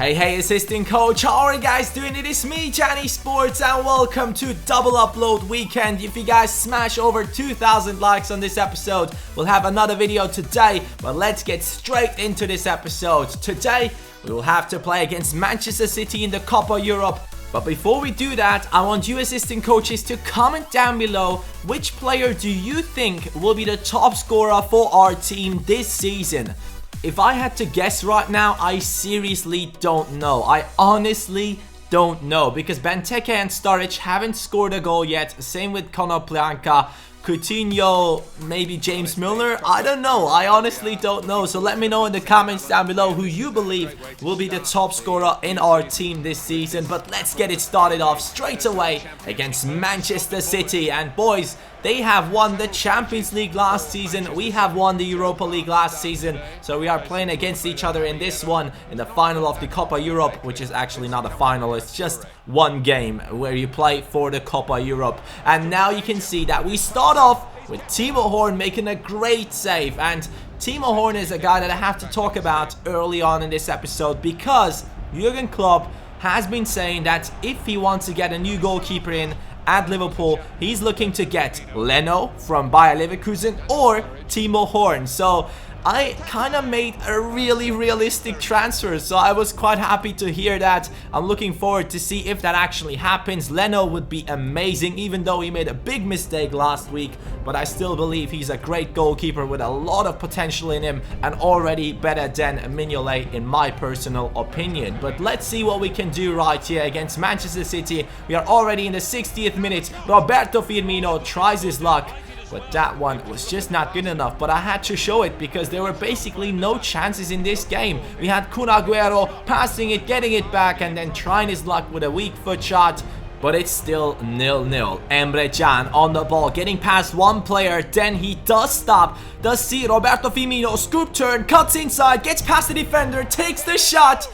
Hey, assistant coach, how are you guys doing? It is me, Johnny Sports, and welcome to Double Upload Weekend. If you guys smash over 2,000 likes on this episode, we'll have another video today, but let's get straight into this episode. Today, we will have to play against Manchester City in the Copa Europe. But before we do that, I want you assistant coaches to comment down below which player do you think will be the top scorer for our team this season. If I had to guess right now, I seriously don't know. I honestly don't know because Benteke and Sturridge haven't scored a goal yet. Same with Konoplyanka, Coutinho, maybe James Milner. I don't know. I honestly don't know. So let me know in the comments down below who you believe will be the top scorer in our team this season. But let's get it started off straight away against Manchester City. And boys, they have won the Champions League last season. We have won the Europa League last season. So we are playing against each other in this one, in the final of the Copa Europe, which is actually not a final. It's just one game where you play for the Copa Europe. And now you can see that we start off with Timo Horn making a great save. And Timo Horn is a guy that I have to talk about early on in this episode because Jurgen Klopp has been saying that if he wants to get a new goalkeeper in at Liverpool, he's looking to get Leno from Bayer Leverkusen or Timo Horn. So I kind of made a really realistic transfer, so I was quite happy to hear that. I'm looking forward to see if that actually happens. Leno would be amazing, even though he made a big mistake last week, but I still believe he's a great goalkeeper with a lot of potential in him and already better than Mignolet in my personal opinion. But let's see what we can do right here against Manchester City. We are already in the 60th minute. Roberto Firmino tries his luck, but that one was just not good enough. But I had to show it because there were basically no chances in this game. We had Kun Agüero passing it, getting it back, and then trying his luck with a weak foot shot. But it's still 0-0. Emre Can on the ball, getting past one player. Then he does stop. Does see Roberto Firmino, scoop turn, cuts inside, gets past the defender, takes the shot.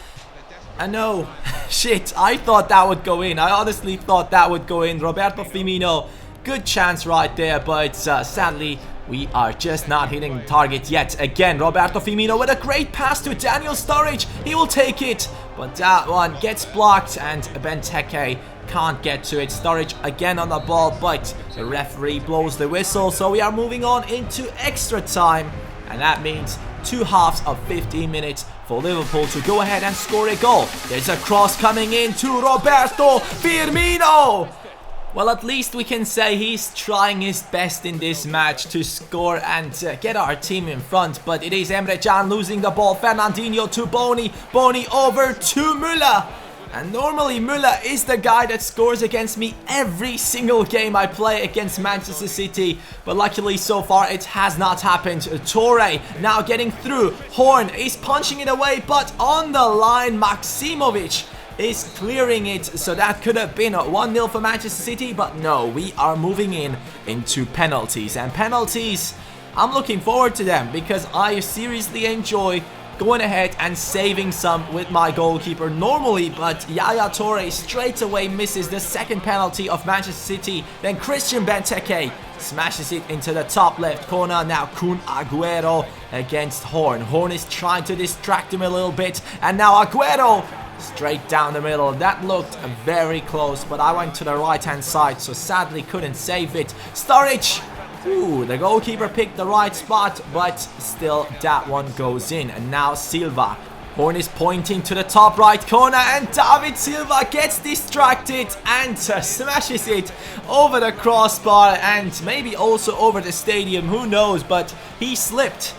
And no, shit, I thought that would go in. I honestly thought that would go in. Roberto Firmino, good chance right there, but sadly we are just not hitting the target yet. Again, Roberto Firmino with a great pass to Daniel Sturridge. He will take it, but that one gets blocked and Benteke can't get to it. Sturridge again on the ball, but the referee blows the whistle. So we are moving on into extra time, and that means 2 halves of 15 minutes for Liverpool to go ahead and score a goal. There's a cross coming in to Roberto Firmino. Well, at least we can say he's trying his best in this match to score and get our team in front. But it is Emre Can losing the ball. Fernandinho to Boni. Boni over to Müller. And normally Müller is the guy that scores against me every single game I play against Manchester City. But luckily so far it has not happened. Torre now getting through. Horn is punching it away, but on the line Maximovic is clearing it, so that could have been a 1-0 for Manchester City, but no, we are moving into penalties. And penalties, I'm looking forward to them because I seriously enjoy going ahead and saving some with my goalkeeper normally, but Yaya Toure straight away misses the second penalty of Manchester City. Then Christian Benteke smashes it into the top left corner. Now Kun Agüero against Horn. Horn is trying to distract him a little bit, and now Agüero straight down the middle. That looked very close, but I went to the right hand side, so sadly couldn't save it. Sturridge, ooh, the goalkeeper picked the right spot, but still that one goes in. And now Silva. Horn is pointing to the top right corner, and David Silva gets distracted and smashes it over the crossbar and maybe also over the stadium, who knows, but he slipped.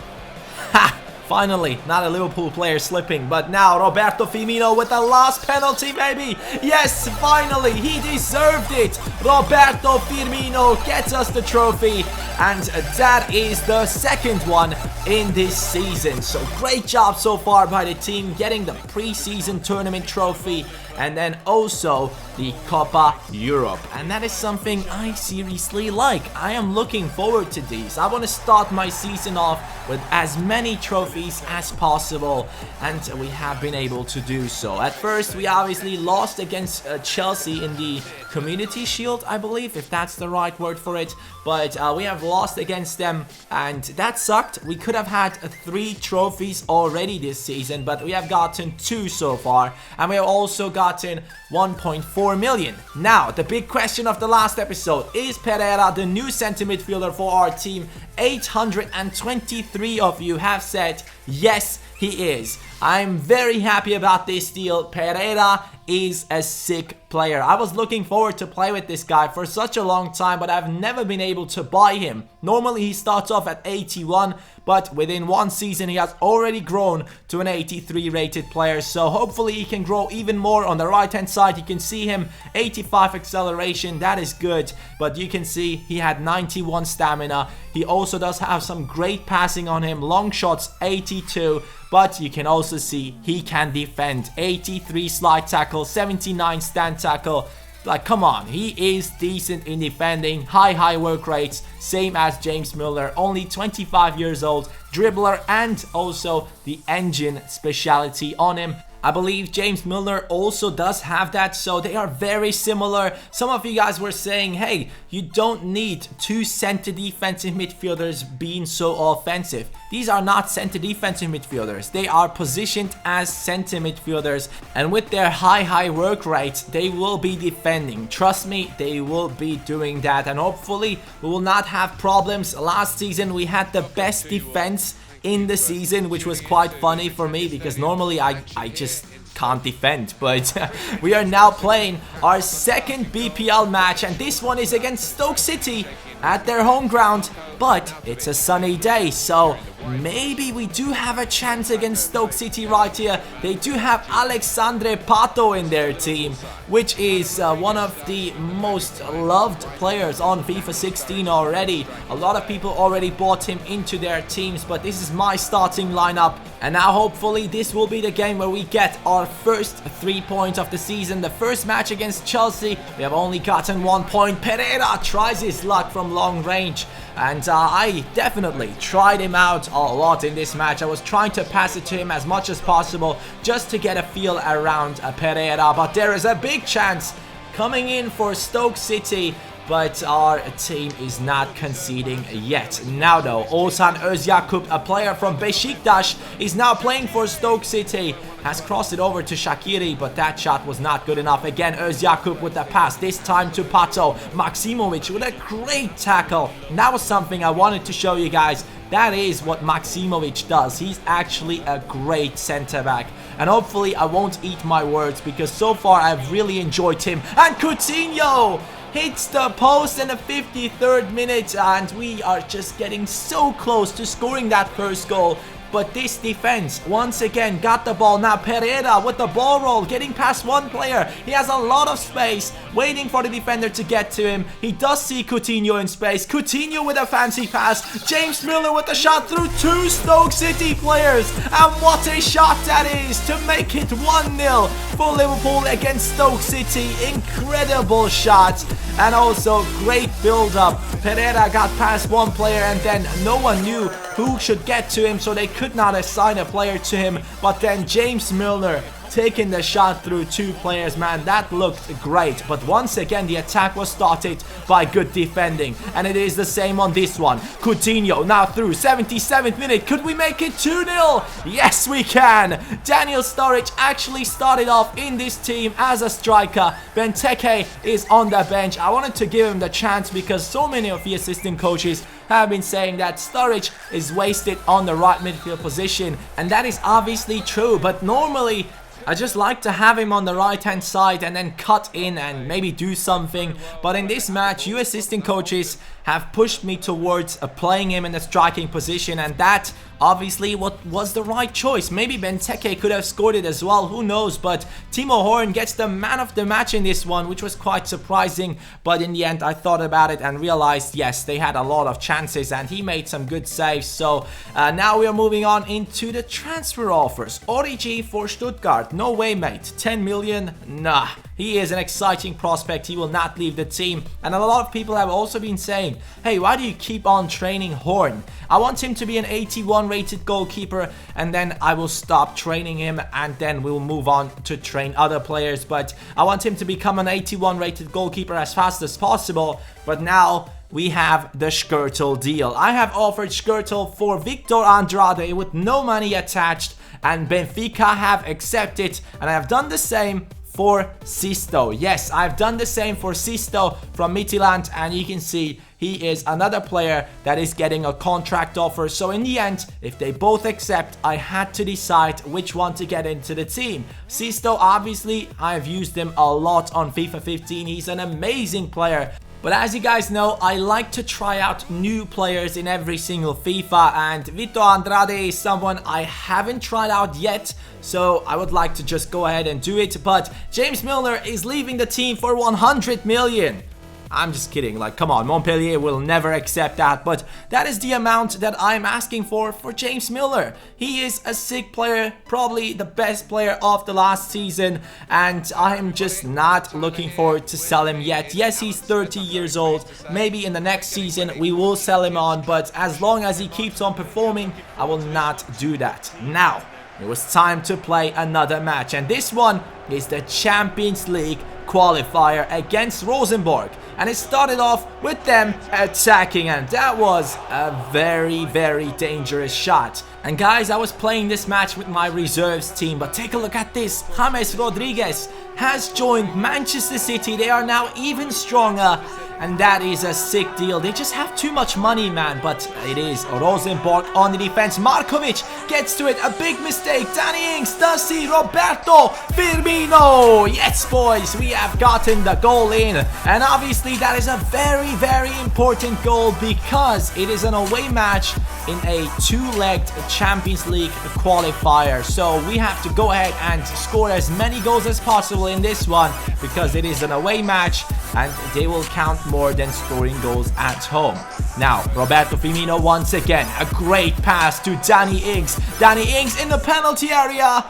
Ha! Finally, not a Liverpool player slipping, but now Roberto Firmino with the last penalty, maybe. Yes, finally, he deserved it. Roberto Firmino gets us the trophy, and that is the second one in this season. So great job so far by the team getting the pre-season tournament trophy and then also the Copa Europe. And that is something I seriously like. I am looking forward to these. I want to start my season off with as many trophies as possible, and we have been able to do so. At first, we obviously lost against Chelsea in the Community Shield, I believe, if that's the right word for it. But we have lost against them, and that sucked. We could have had 3 trophies already this season, but we have gotten 2 so far, and we have also gotten 1.4 million. Now, the big question of the last episode, is Pereira the new center midfielder for our team? 823 of you have said yes, he is. I'm very happy about this deal. Pereira is a sick player. I was looking forward to play with this guy for such a long time, but I've never been able to buy him. Normally he starts off at 81, but within 1 season he has already grown to an 83 rated player, so hopefully he can grow even more. On the right hand side you can see him 85 acceleration, that is good, but you can see he had 91 stamina. He also does have some great passing on him, long shots 82, but you can also see he can defend. 83 slide tackle, 79 stand tackle. Like, come on, he is decent in defending, high work rates, same as James Milner, only 25 years old, dribbler, and also the engine speciality on him. I believe James Milner also does have that, so they are very similar. Some of you guys were saying, hey, you don't need 2 center defensive midfielders being so offensive. These are not center defensive midfielders. They are positioned as center midfielders, and with their high work rates, they will be defending. Trust me, they will be doing that, and hopefully we will not have problems. Last season we had the best defense in the season, which was quite funny for me because normally I just can't defend, but we are now playing our second BPL match, and this one is against Stoke City at their home ground, but it's a sunny day, so maybe we do have a chance against Stoke City right here. They do have Alexandre Pato in their team, which is one of the most loved players on FIFA 16 already. A lot of people already bought him into their teams, but this is my starting lineup. And now hopefully this will be the game where we get our first 3 points of the season. The first match against Chelsea, we have only gotten 1 point. Pereira tries his luck from long range, and I definitely tried him out a lot in this match. I was trying to pass it to him as much as possible just to get a feel around Pereira, but there is a big chance coming in for Stoke City, but our team is not conceding yet. Now though, Ozan Özyakup, a player from Beşiktaş, is now playing for Stoke City. Has crossed it over to Shaqiri, but that shot was not good enough. Again, Özyakup with the pass, this time to Pato. Maksimovic with a great tackle. And that was something I wanted to show you guys. That is what Maksimovic does. He's actually a great center back. And hopefully I won't eat my words, because so far I've really enjoyed him. And Coutinho hits the post in the 53rd minute, and we are just getting so close to scoring that first goal. But this defense once again got the ball. Now Pereira with the ball roll, getting past one player. He has a lot of space, waiting for the defender to get to him. He does see Coutinho in space. Coutinho with a fancy pass. James Milner with a shot through 2 Stoke City players. And what a shot that is to make it 1-0 for Liverpool against Stoke City. Incredible shot, and also great build-up. Pereira got past one player, and then no one knew who should get to him, so they could not assign a player to him. But then James Milner taking the shot through 2 players, man, that looked great. But once again the attack was started by good defending, and it is the same on this one. Coutinho now through 77th minute. Could we make it 2-0? Yes, we can. Daniel Sturridge actually started off in this team as a striker. Benteke is on the bench. I wanted to give him the chance because so many of the assistant coaches have been saying that Sturridge is wasted on the right midfield position, and that is obviously true, but normally I just like to have him on the right hand side and then cut in and maybe do something. But in this match, you assistant coaches have pushed me towards playing him in the striking position, and that obviously what was the right choice. Maybe Benteke could have scored it as well, who knows, but Timo Horn gets the man of the match in this one, which was quite surprising. But in the end I thought about it and realized, yes, they had a lot of chances and he made some good saves. So now we are moving on into the transfer offers. Origi for Stuttgart, no way mate. 10 million, nah. He is an exciting prospect. He will not leave the team. And a lot of people have also been saying, hey, why do you keep on training Horn? I want him to be an 81 rated goalkeeper, and then I will stop training him, and then we'll move on to train other players. But I want him to become an 81 rated goalkeeper as fast as possible. But now we have the Skirtle deal. I have offered Skirtle for Victor Andrade with no money attached, and Benfica have accepted, and I have done the same for Sisto. Yes, I've done the same for Sisto from Midtjylland, and you can see he is another player that is getting a contract offer. So in the end, if they both accept, I had to decide which one to get into the team. Sisto, obviously, I've used him a lot on FIFA 15. He's an amazing player. But as you guys know, I like to try out new players in every single FIFA, and Victor Andrade is someone I haven't tried out yet, so I would like to just go ahead and do it. But James Milner is leaving the team for 100 million. I'm just kidding, like, come on, Montpellier will never accept that, but that is the amount that I'm asking for James Milner. He is a sick player, probably the best player of the last season, and I'm just not looking forward to sell him yet. Yes, he's 30 years old, maybe in the next season we will sell him on, but as long as he keeps on performing, I will not do that. Now, it was time to play another match, and this one is the Champions League qualifier against Rosenborg, and it started off with them attacking, and that was a very, very dangerous shot. And guys, I was playing this match with my reserves team, but take a look at this. James Rodriguez has joined Manchester City. They are now even stronger, and that is a sick deal. They just have too much money, man. But it is Rosenborg on the defense. Markovic gets to it. A big mistake. Danny Ings does see Roberto Firmino. Yes, boys, we have gotten the goal in. And obviously that is a very, very important goal because it is an away match in a two-legged Champions League qualifier. So we have to go ahead and score as many goals as possible in this one because it is an away match and they will count more than scoring goals at home. Now, Roberto Firmino once again, a great pass to Danny Ings. Danny Ings in the penalty area,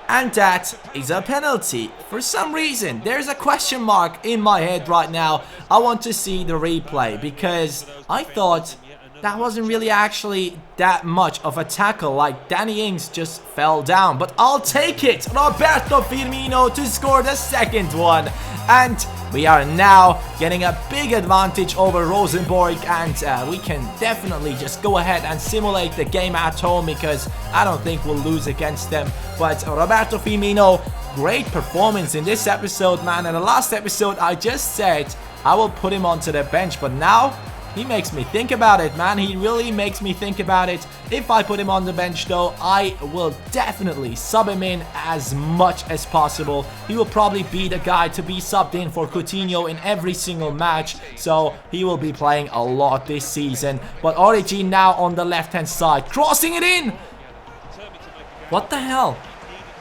and that is a penalty. For some reason, there's a question mark in my head right now. I want to see the replay because I thought that wasn't really actually that much of a tackle, like Danny Ings just fell down, but I'll take it. Roberto Firmino to score the second one, and we are now getting a big advantage over Rosenborg, and we can definitely just go ahead and simulate the game at home because I don't think we'll lose against them. But Roberto Firmino, great performance in this episode, man. In the last episode I just said I will put him onto the bench, but now he makes me think about it, man. He really makes me think about it. If I put him on the bench, though, I will definitely sub him in as much as possible. He will probably be the guy to be subbed in for Coutinho in every single match. So he will be playing a lot this season. But Origi now on the left-hand side, crossing it in. What the hell?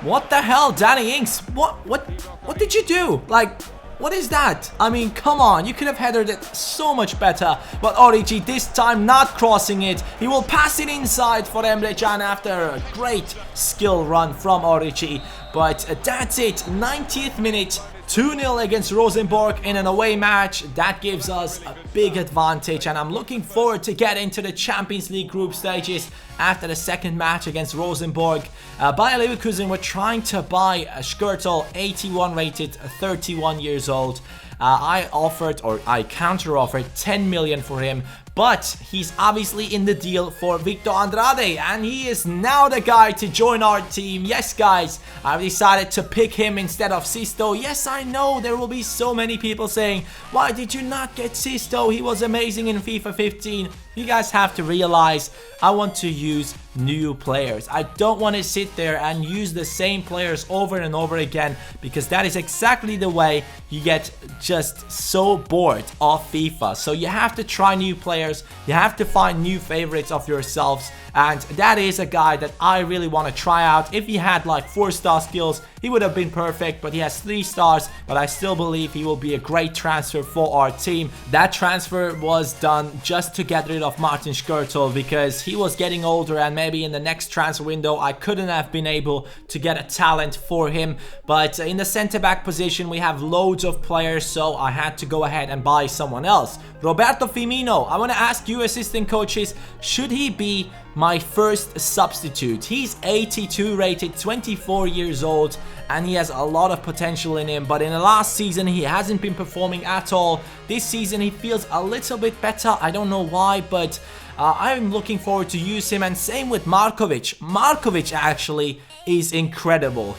What the hell, Danny Ings? What did you do? Like, what is that? I mean, come on, you could have headed it so much better. But Origi this time not crossing it. He will pass it inside for Emre Can after a great skill run from Origi. But that's it, 90th minute. 2-0 against Rosenborg in an away match. That gives us a big advantage, and I'm looking forward to get into the Champions League group stages after the second match against Rosenborg. Bayer Leverkusen were trying to buy a Skirtle, 81 rated, 31 years old. I counter-offered 10 million for him, but he's obviously in the deal for Victor Andrade, and he is now the guy to join our team. Yes, guys, I've decided to pick him instead of Sisto. Yes, I know there will be so many people saying, why did you not get Sisto? He was amazing in FIFA 15. You guys have to realize I want to use new players. I don't want to sit there and use the same players over and over again, because that is exactly the way you get just so bored of FIFA. So you have to try new players, you have to find new favorites of yourselves, and that is a guy that I really want to try out. If he had like 4-star skills, he would have been perfect, but he has 3 stars, but I still believe he will be a great transfer for our team. That transfer was done just to get rid of Martin Skirtle because he was getting older, and maybe in the next transfer window I couldn't have been able to get a talent for him. But in the center back position we have loads of players, so I had to go ahead and buy someone else. Roberto Firmino, I want to ask you assistant coaches, should he be my first substitute. He's 82 rated, 24 years old, and he has a lot of potential in him, but in the last season he hasn't been performing at all. This season he feels a little bit better. I don't know why, but I'm looking forward to use him, and same with Markovic. Markovic actually is incredible.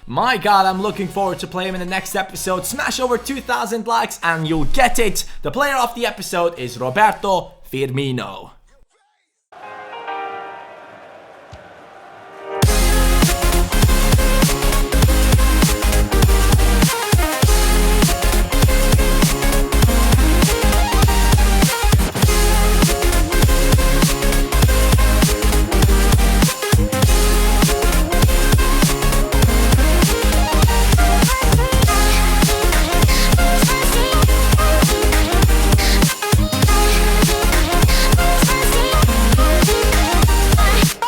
My god, I'm looking forward to play him in the next episode. Smash over 2,000 likes and you'll get it. The player of the episode is Roberto Firmino.